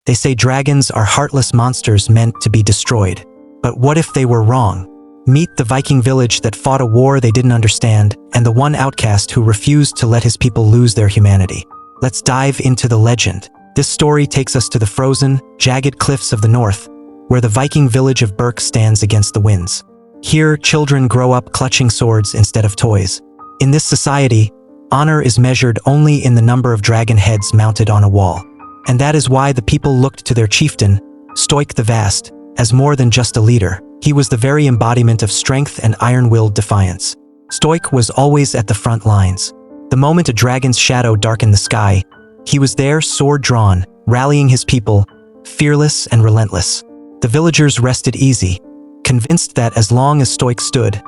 They say dragons are heartless monsters meant to be destroyed. But what if they were wrong? Meet the Viking village that fought a war they didn't understand, and the one outcast who refused to let his people lose their humanity. Let's dive into the legend. This story takes us to the frozen, jagged cliffs of the north, where the Viking village of Berk stands against the winds. Here, children grow up clutching swords instead of toys. In this society, honor is measured only in the number of dragon heads mounted on a wall. And that is why the people looked to their chieftain, Stoik the Vast, as more than just a leader. He was the very embodiment of strength and iron-willed defiance. Stoik was always at the front lines. The moment a dragon's shadow darkened the sky, he was there, sword drawn, rallying his people, fearless and relentless. The villagers rested easy, convinced that as long as Stoik stood,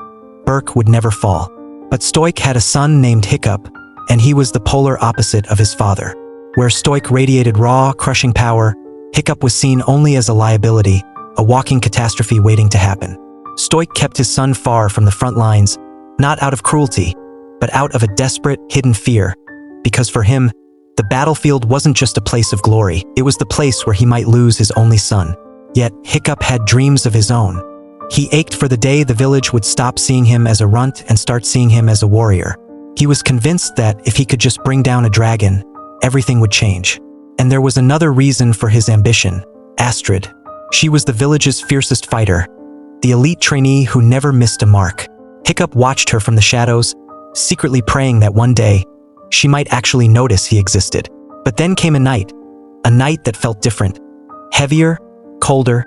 Berk would never fall. But Stoik had a son named Hiccup, and he was the polar opposite of his father. Where Stoik radiated raw, crushing power, Hiccup was seen only as a liability, a walking catastrophe waiting to happen. Stoik kept his son far from the front lines, not out of cruelty, but out of a desperate, hidden fear. Because for him, the battlefield wasn't just a place of glory, it was the place where he might lose his only son. Yet, Hiccup had dreams of his own. He ached for the day the village would stop seeing him as a runt and start seeing him as a warrior. He was convinced that if he could just bring down a dragon, everything would change. And there was another reason for his ambition: Astrid. She was the village's fiercest fighter, the elite trainee who never missed a mark. Hiccup watched her from the shadows, secretly praying that one day, she might actually notice he existed. But then came a night that felt different, heavier, colder,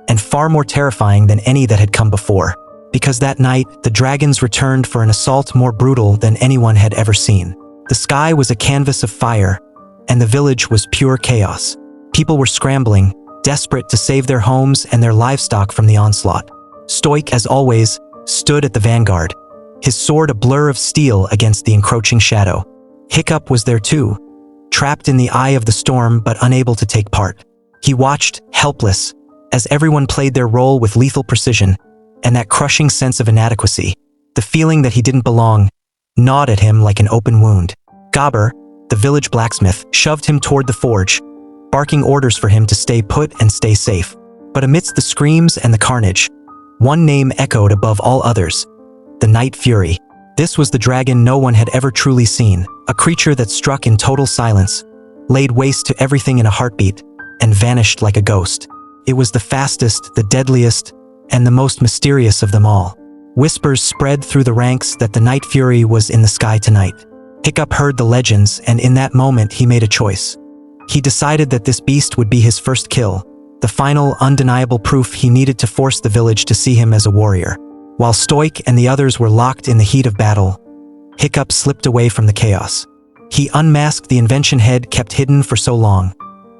and far more terrifying than any that had come before. Because that night, the dragons returned for an assault more brutal than anyone had ever seen. The sky was a canvas of fire, and the village was pure chaos. People were scrambling, desperate to save their homes and their livestock from the onslaught. Stoik, as always, stood at the vanguard, his sword a blur of steel against the encroaching shadow. Hiccup was there too, trapped in the eye of the storm but unable to take part. He watched, helpless, as everyone played their role with lethal precision, and that crushing sense of inadequacy, the feeling that he didn't belong, gnawed at him like an open wound. Gabber, the village blacksmith, shoved him toward the forge, barking orders for him to stay put and stay safe. But amidst the screams and the carnage, one name echoed above all others: the Night Fury. This was the dragon no one had ever truly seen, a creature that struck in total silence, laid waste to everything in a heartbeat, and vanished like a ghost. It was the fastest, the deadliest, and the most mysterious of them all. Whispers spread through the ranks that the Night Fury was in the sky tonight. Hiccup heard the legends, and in that moment he made a choice. He decided that this beast would be his first kill, the final, undeniable proof he needed to force the village to see him as a warrior. While Stoik and the others were locked in the heat of battle, Hiccup slipped away from the chaos. He unmasked the invention head kept hidden for so long,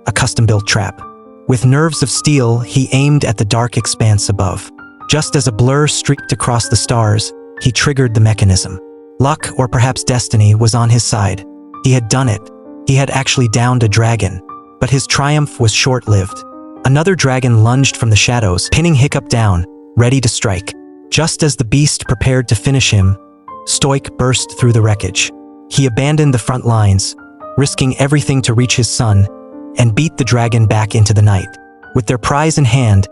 a custom-built trap. With nerves of steel, he aimed at the dark expanse above. Just as a blur streaked across the stars, he triggered the mechanism. Luck, or perhaps destiny, was on his side. He had done it. He had actually downed a dragon. But his triumph was short-lived. Another dragon lunged from the shadows, pinning Hiccup down, ready to strike. Just as the beast prepared to finish him, Stoik burst through the wreckage. He abandoned the front lines, risking everything to reach his son, and beat the dragon back into the night. With their prize in hand,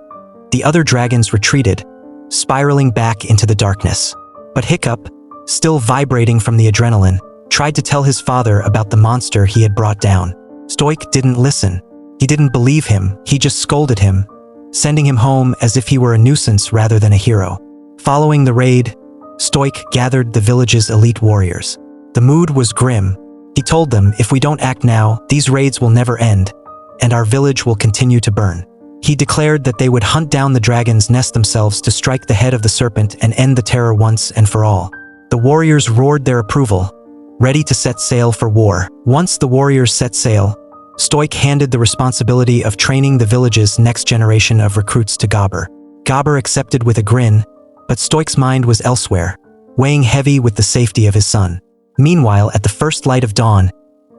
the other dragons retreated, spiraling back into the darkness. But Hiccup, still vibrating from the adrenaline, tried to tell his father about the monster he had brought down. Stoik didn't listen. He didn't believe him, he just scolded him, sending him home as if he were a nuisance rather than a hero. Following the raid, Stoik gathered the village's elite warriors. The mood was grim. He told them, if we don't act now, these raids will never end, and our village will continue to burn. He declared that they would hunt down the dragon's nest themselves to strike the head of the serpent and end the terror once and for all. The warriors roared their approval, ready to set sail for war. Once the warriors set sail, Stoik handed the responsibility of training the village's next generation of recruits to Gabber. Gabber accepted with a grin, but Stoik's mind was elsewhere, weighing heavy with the safety of his son. Meanwhile, at the first light of dawn,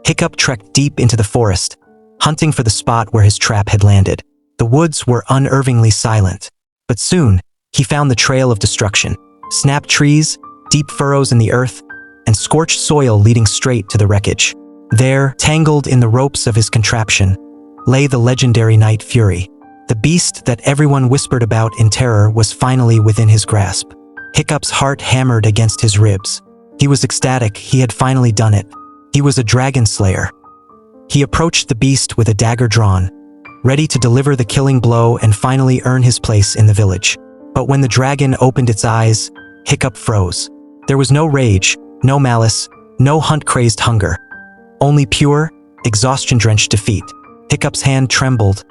Hiccup trekked deep into the forest, hunting for the spot where his trap had landed. The woods were unnervingly silent, but soon he found the trail of destruction: snapped trees, deep furrows in the earth, and scorched soil leading straight to the wreckage. There, tangled in the ropes of his contraption, lay the legendary Night Fury. The beast that everyone whispered about in terror was finally within his grasp. Hiccup's heart hammered against his ribs. He was ecstatic, he had finally done it. He was a dragon slayer. He approached the beast with a dagger drawn, ready to deliver the killing blow and finally earn his place in the village. But when the dragon opened its eyes, Hiccup froze. There was no rage, no malice, no hunt-crazed hunger. Only pure, exhaustion-drenched defeat. Hiccup's hand trembled,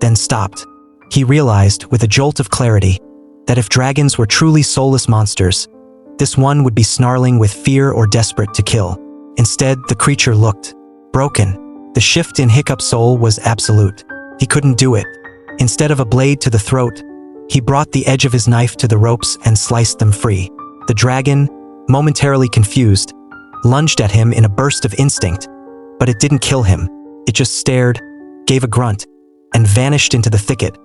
then stopped. He realized, with a jolt of clarity, that if dragons were truly soulless monsters, this one would be snarling with fear or desperate to kill. Instead, the creature looked broken. The shift in Hiccup's soul was absolute. He couldn't do it. Instead of a blade to the throat, he brought the edge of his knife to the ropes and sliced them free. The dragon, momentarily confused, lunged at him in a burst of instinct, but it didn't kill him. It just stared, gave a grunt, and vanished into the thicket,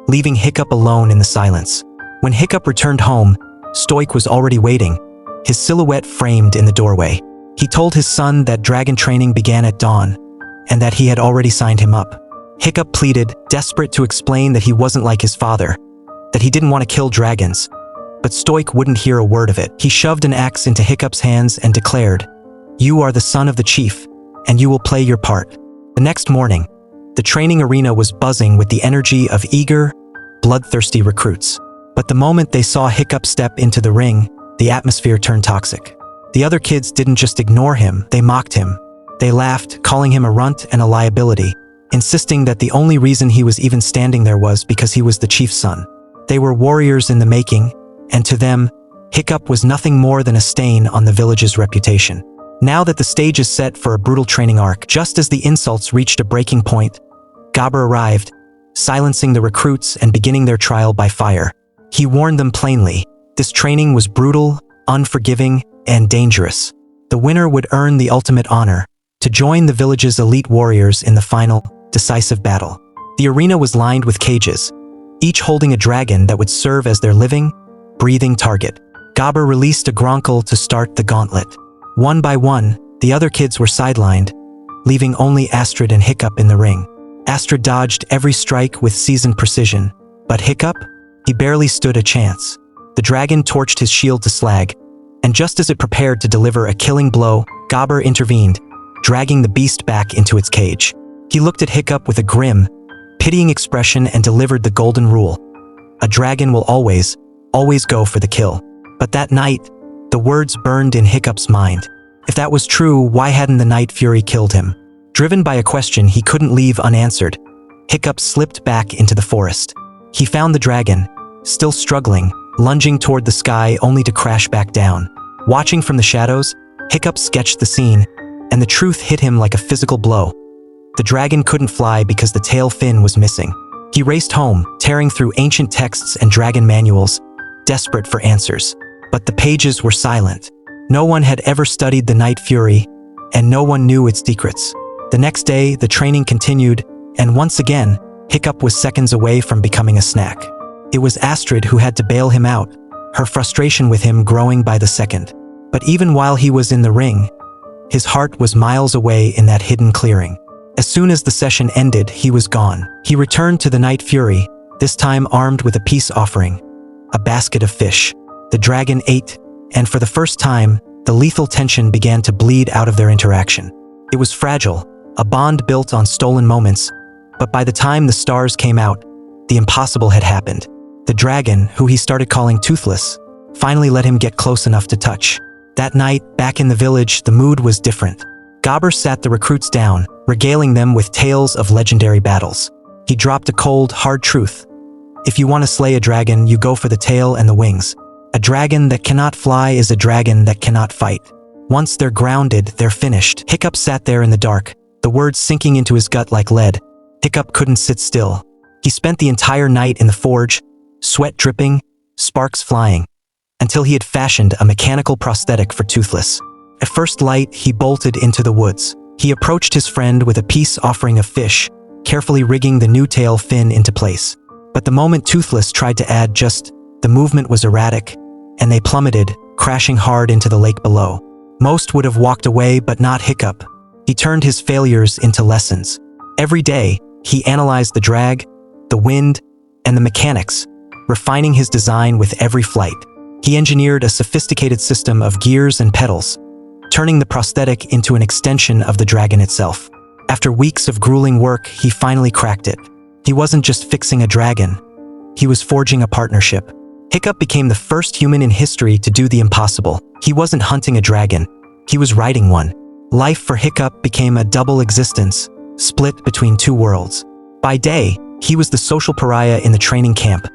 leaving Hiccup alone in the silence. When Hiccup returned home, Stoic was already waiting, his silhouette framed in the doorway. He told his son that dragon training began at dawn, and that he had already signed him up. Hiccup pleaded, desperate to explain that he wasn't like his father, that he didn't want to kill dragons. But Stoic wouldn't hear a word of it. He shoved an axe into Hiccup's hands and declared, "You are the son of the chief, and you will play your part." The next morning, the training arena was buzzing with the energy of eager, bloodthirsty recruits. But the moment they saw Hiccup step into the ring, the atmosphere turned toxic. The other kids didn't just ignore him, they mocked him. They laughed, calling him a runt and a liability, insisting that the only reason he was even standing there was because he was the chief's son. They were warriors in the making, and to them, Hiccup was nothing more than a stain on the village's reputation. Now that the stage is set for a brutal training arc, just as the insults reached a breaking point, Gabber arrived, silencing the recruits and beginning their trial by fire. He warned them plainly, this training was brutal, unforgiving, and dangerous. The winner would earn the ultimate honor, to join the village's elite warriors in the final, decisive battle. The arena was lined with cages, each holding a dragon that would serve as their living, breathing target. Gabber released a Gronkle to start the gauntlet. One by one, the other kids were sidelined, leaving only Astrid and Hiccup in the ring. Astrid dodged every strike with seasoned precision, but Hiccup? He barely stood a chance. The dragon torched his shield to slag, and just as it prepared to deliver a killing blow, Gabber intervened, dragging the beast back into its cage. He looked at Hiccup with a grim, pitying expression and delivered the golden rule. A dragon will always go for the kill. But that night, the words burned in Hiccup's mind. If that was true, why hadn't the Night Fury killed him? Driven by a question he couldn't leave unanswered, Hiccup slipped back into the forest. He found the dragon, still struggling, lunging toward the sky only to crash back down. Watching from the shadows, Hiccup sketched the scene, and the truth hit him like a physical blow. The dragon couldn't fly because the tail fin was missing. He raced home, tearing through ancient texts and dragon manuals, desperate for answers. But the pages were silent. No one had ever studied the Night Fury, and no one knew its secrets. The next day, the training continued, and once again, Hiccup was seconds away from becoming a snack. It was Astrid who had to bail him out, her frustration with him growing by the second. But even while he was in the ring, his heart was miles away in that hidden clearing. As soon as the session ended, he was gone. He returned to the Night Fury, this time armed with a peace offering, a basket of fish. The dragon ate, and for the first time, the lethal tension began to bleed out of their interaction. It was fragile, a bond built on stolen moments, but by the time the stars came out, the impossible had happened. The dragon, who he started calling Toothless, finally let him get close enough to touch. That night, back in the village, the mood was different. Gabber sat the recruits down, regaling them with tales of legendary battles. He dropped a cold, hard truth. If you want to slay a dragon, you go for the tail and the wings. A dragon that cannot fly is a dragon that cannot fight. Once they're grounded, they're finished. Hiccup sat there in the dark, the words sinking into his gut like lead. Hiccup couldn't sit still. He spent the entire night in the forge, sweat dripping, sparks flying, until he had fashioned a mechanical prosthetic for Toothless. At first light, he bolted into the woods. He approached his friend with a peace offering of fish, carefully rigging the new tail fin into place. But the moment Toothless tried to add just, the movement was erratic, and they plummeted, crashing hard into the lake below. Most would have walked away, but not Hiccup. He turned his failures into lessons. Every day, He analyzed the drag, the wind, and the mechanics, refining his design with every flight. He engineered a sophisticated system of gears and pedals, turning the prosthetic into an extension of the dragon itself. After weeks of grueling work, he finally cracked it. He wasn't just fixing a dragon, he was forging a partnership. Hiccup became the first human in history to do the impossible. He wasn't hunting a dragon, he was riding one. Life for Hiccup became a double existence, split between two worlds. By day, he was the social pariah in the training camp.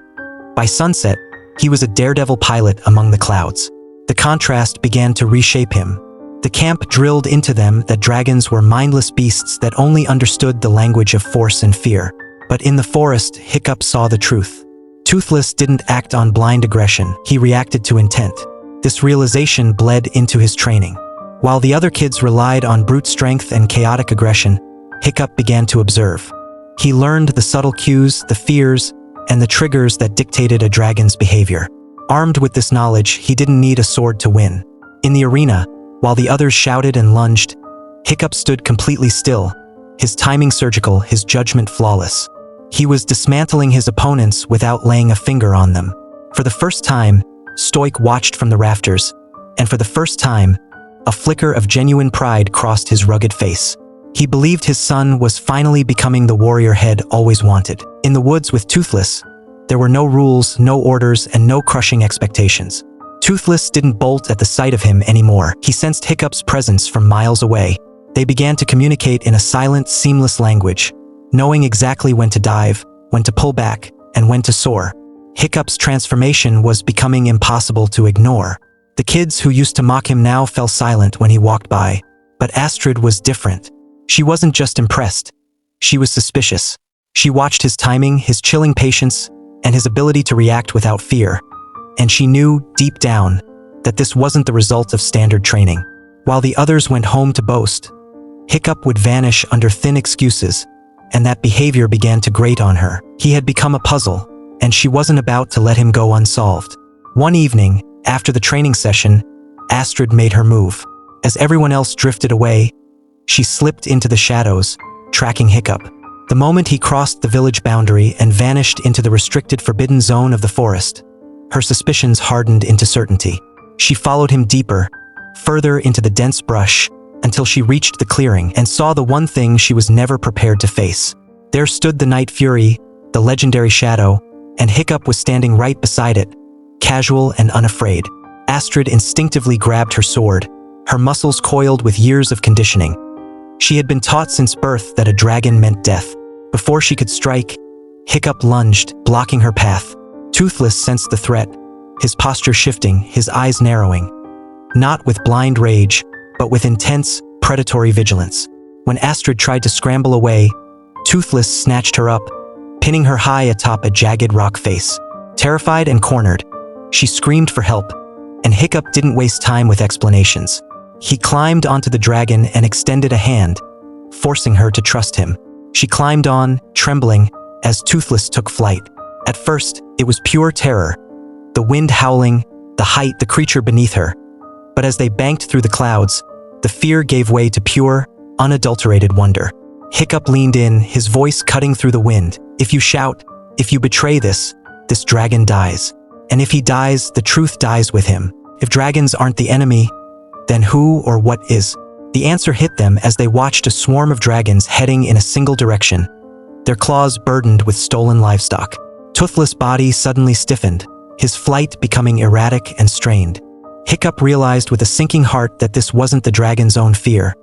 By sunset, he was a daredevil pilot among the clouds. The contrast began to reshape him. The camp drilled into them that dragons were mindless beasts that only understood the language of force and fear. But in the forest, Hiccup saw the truth. Toothless didn't act on blind aggression, he reacted to intent. This realization bled into his training. While the other kids relied on brute strength and chaotic aggression, Hiccup began to observe. He learned the subtle cues, the fears, and the triggers that dictated a dragon's behavior. Armed with this knowledge, he didn't need a sword to win. In the arena, while the others shouted and lunged, Hiccup stood completely still, his timing surgical, his judgment flawless. He was dismantling his opponents without laying a finger on them. For the first time, Stoic watched from the rafters, and for the first time, a flicker of genuine pride crossed his rugged face. He believed his son was finally becoming the warrior head always wanted. In the woods with Toothless, there were no rules, no orders, and no crushing expectations. Toothless didn't bolt at the sight of him anymore. He sensed Hiccup's presence from miles away. They began to communicate in a silent, seamless language, knowing exactly when to dive, when to pull back, and when to soar. Hiccup's transformation was becoming impossible to ignore. The kids who used to mock him now fell silent when he walked by. But Astrid was different. She wasn't just impressed. She was suspicious. She watched his timing, his chilling patience, and his ability to react without fear. And she knew, deep down, that this wasn't the result of standard training. While the others went home to boast, Hiccup would vanish under thin excuses, and that behavior began to grate on her. He had become a puzzle, and she wasn't about to let him go unsolved. One evening, after the training session, Astrid made her move. As everyone else drifted away, she slipped into the shadows, tracking Hiccup. The moment he crossed the village boundary and vanished into the restricted forbidden zone of the forest, her suspicions hardened into certainty. She followed him deeper, further into the dense brush, until she reached the clearing and saw the one thing she was never prepared to face. There stood the Night Fury, the legendary shadow, and Hiccup was standing right beside it, casual and unafraid. Astrid instinctively grabbed her sword, her muscles coiled with years of conditioning. She had been taught since birth that a dragon meant death. Before she could strike, Hiccup lunged, blocking her path. Toothless sensed the threat, his posture shifting, his eyes narrowing. Not with blind rage, but with intense, predatory vigilance. When Astrid tried to scramble away, Toothless snatched her up, pinning her high atop a jagged rock face. Terrified and cornered, she screamed for help, and Hiccup didn't waste time with explanations. He climbed onto the dragon and extended a hand, forcing her to trust him. She climbed on, trembling, as Toothless took flight. At first, it was pure terror, the wind howling, the height, the creature beneath her. But as they banked through the clouds, the fear gave way to pure, unadulterated wonder. Hiccup leaned in, his voice cutting through the wind. If you shout, if you betray this dragon dies. And if he dies, the truth dies with him. If dragons aren't the enemy, then who or what is? The answer hit them as they watched a swarm of dragons heading in a single direction, their claws burdened with stolen livestock. Toothless' body suddenly stiffened, his flight becoming erratic and strained. Hiccup realized with a sinking heart that this wasn't the dragon's own fear.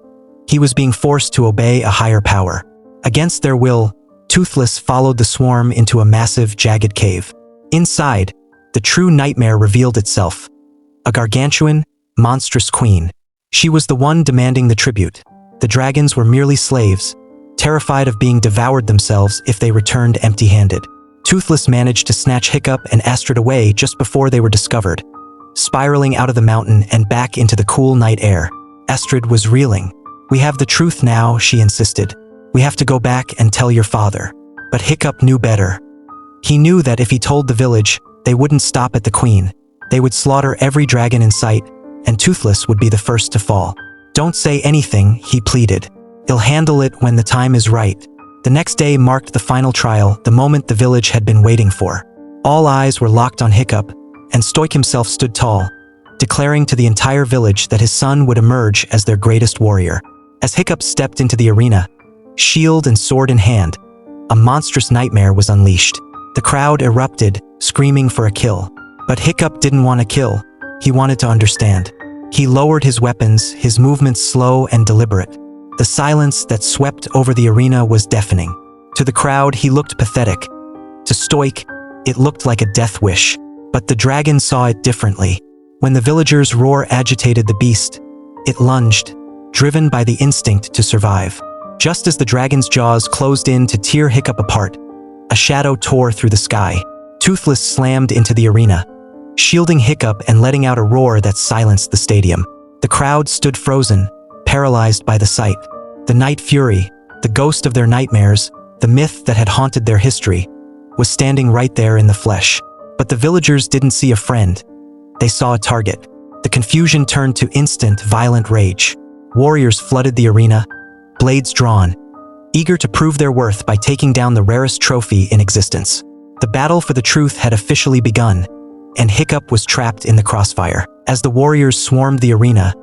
He was being forced to obey a higher power. Against their will, Toothless followed the swarm into a massive, jagged cave. Inside, the true nightmare revealed itself. A gargantuan, monstrous queen. She was the one demanding the tribute. The dragons were merely slaves, terrified of being devoured themselves if they returned empty-handed. Toothless managed to snatch Hiccup and Astrid away just before they were discovered, spiraling out of the mountain and back into the cool night air. Astrid was reeling. "We have the truth now," she insisted. "We have to go back and tell your father." But Hiccup knew better. He knew that if he told the village, they wouldn't stop at the queen. They would slaughter every dragon in sight, and Toothless would be the first to fall. "Don't say anything," he pleaded. "He'll handle it when the time is right." The next day marked the final trial, the moment the village had been waiting for. All eyes were locked on Hiccup, and Stoic himself stood tall, declaring to the entire village that his son would emerge as their greatest warrior. As Hiccup stepped into the arena, shield and sword in hand, a monstrous nightmare was unleashed. The crowd erupted, screaming for a kill. But Hiccup didn't want to kill, he wanted to understand. He lowered his weapons, his movements slow and deliberate. The silence that swept over the arena was deafening. To the crowd, he looked pathetic. To Stoic, it looked like a death wish. But the dragon saw it differently. When the villagers' roar agitated the beast, it lunged, driven by the instinct to survive. Just as the dragon's jaws closed in to tear Hiccup apart, a shadow tore through the sky. Toothless slammed into the arena, shielding Hiccup and letting out a roar that silenced the stadium. The crowd stood frozen, paralyzed by the sight. The Night Fury, the ghost of their nightmares, the myth that had haunted their history, was standing right there in the flesh. But the villagers didn't see a friend. They saw a target. The confusion turned to instant, violent rage. Warriors flooded the arena, blades drawn, eager to prove their worth by taking down the rarest trophy in existence. The battle for the truth had officially begun, and Hiccup was trapped in the crossfire. As the warriors swarmed the arena,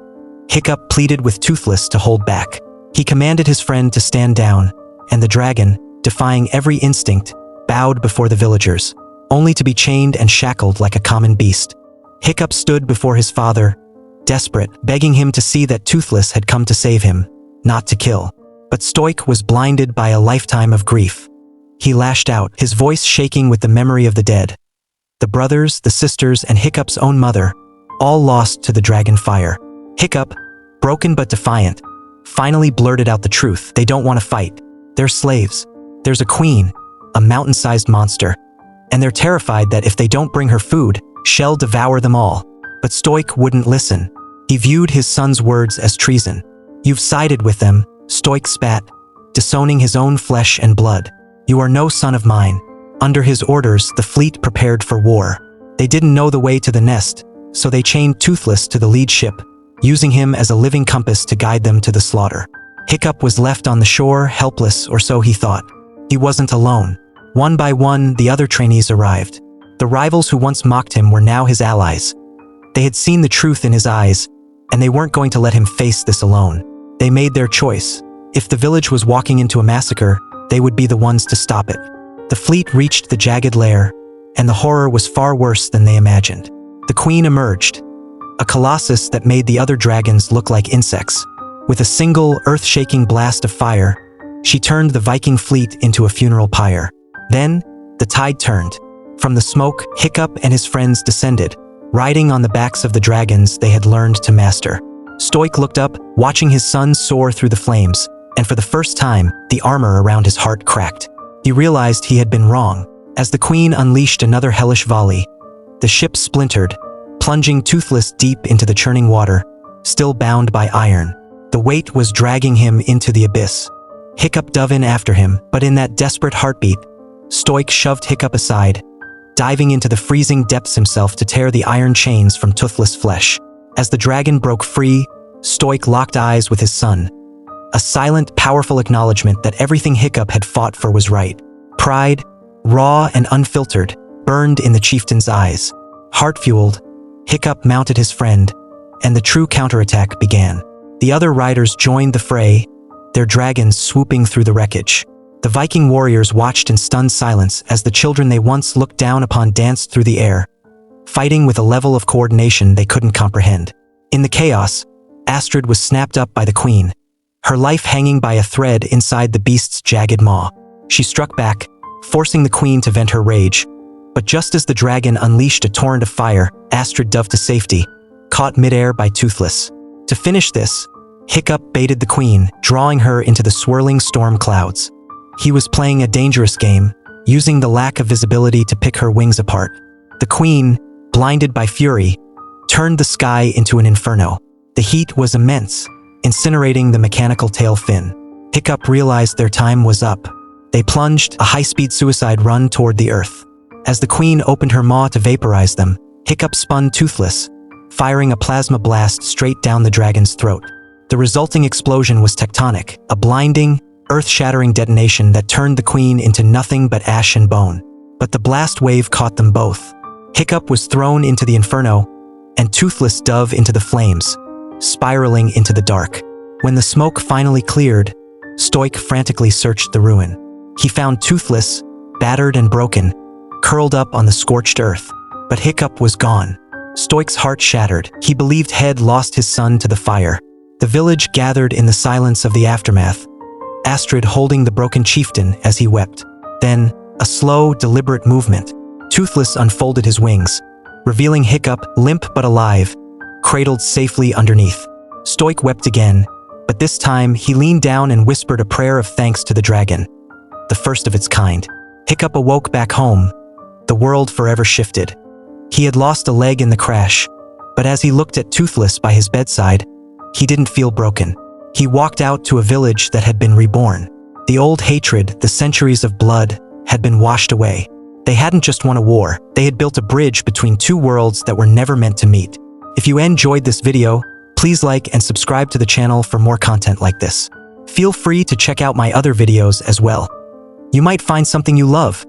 Hiccup pleaded with Toothless to hold back. He commanded his friend to stand down, and the dragon, defying every instinct, bowed before the villagers, only to be chained and shackled like a common beast. Hiccup stood before his father, desperate, begging him to see that Toothless had come to save him, not to kill. But Stoic was blinded by a lifetime of grief. He lashed out, his voice shaking with the memory of the dead. The brothers, the sisters, and Hiccup's own mother, all lost to the dragon fire. Hiccup, broken but defiant, finally blurted out the truth. They don't want to fight. They're slaves. There's a queen, a mountain-sized monster, and they're terrified that if they don't bring her food, she'll devour them all. But Stoic wouldn't listen. He viewed his son's words as treason. You've sided with them, Stoic spat, disowning his own flesh and blood. You are no son of mine. Under his orders, the fleet prepared for war. They didn't know the way to the nest, so they chained Toothless to the lead ship, using him as a living compass to guide them to the slaughter. Hiccup was left on the shore, helpless, or so he thought. He wasn't alone. One by one, the other trainees arrived. The rivals who once mocked him were now his allies. They had seen the truth in his eyes, and they weren't going to let him face this alone. They made their choice. If the village was walking into a massacre, they would be the ones to stop it. The fleet reached the jagged lair, and the horror was far worse than they imagined. The queen emerged, a colossus that made the other dragons look like insects. With a single, earth-shaking blast of fire, she turned the Viking fleet into a funeral pyre. Then, the tide turned. From the smoke, Hiccup and his friends descended, riding on the backs of the dragons they had learned to master. Stoic looked up, watching his son soar through the flames, and for the first time, the armor around his heart cracked. He realized he had been wrong. As the queen unleashed another hellish volley, the ship splintered, plunging Toothless deep into the churning water, still bound by iron. The weight was dragging him into the abyss. Hiccup dove in after him, but in that desperate heartbeat, Stoic shoved Hiccup aside, diving into the freezing depths himself to tear the iron chains from Toothless' flesh. As the dragon broke free, Stoic locked eyes with his son. A silent, powerful acknowledgement that everything Hiccup had fought for was right. Pride, raw and unfiltered, burned in the chieftain's eyes. Heart-fueled, Hiccup mounted his friend, and the true counterattack began. The other riders joined the fray, their dragons swooping through the wreckage. The Viking warriors watched in stunned silence as the children they once looked down upon danced through the air, fighting with a level of coordination they couldn't comprehend. In the chaos, Astrid was snapped up by the queen, her life hanging by a thread inside the beast's jagged maw. She struck back, forcing the queen to vent her rage. But just as the dragon unleashed a torrent of fire, Astrid dove to safety, caught midair by Toothless. To finish this, Hiccup baited the queen, drawing her into the swirling storm clouds. He was playing a dangerous game, using the lack of visibility to pick her wings apart. The queen, blinded by fury, turned the sky into an inferno. The heat was immense, incinerating the mechanical tail fin. Hiccup realized their time was up. They plunged, a high-speed suicide run toward the earth. As the queen opened her maw to vaporize them, Hiccup spun Toothless, firing a plasma blast straight down the dragon's throat. The resulting explosion was tectonic, a blinding, earth-shattering detonation that turned the queen into nothing but ash and bone. But the blast wave caught them both. Hiccup was thrown into the inferno, and Toothless dove into the flames, spiraling into the dark. When the smoke finally cleared, Stoic frantically searched the ruin. He found Toothless, battered and broken, curled up on the scorched earth. But Hiccup was gone. Stoic's heart shattered. He believed Head lost his son to the fire. The village gathered in the silence of the aftermath, Astrid holding the broken chieftain as he wept. Then, a slow, deliberate movement. Toothless unfolded his wings, revealing Hiccup, limp but alive, cradled safely underneath. Stoic wept again, but this time he leaned down and whispered a prayer of thanks to the dragon, the first of its kind. Hiccup awoke back home. The world forever shifted. He had lost a leg in the crash, but as he looked at Toothless by his bedside, he didn't feel broken. He walked out to a village that had been reborn. The old hatred, the centuries of blood, had been washed away. They hadn't just won a war, they had built a bridge between two worlds that were never meant to meet. If you enjoyed this video, please like and subscribe to the channel for more content like this. Feel free to check out my other videos as well. You might find something you love.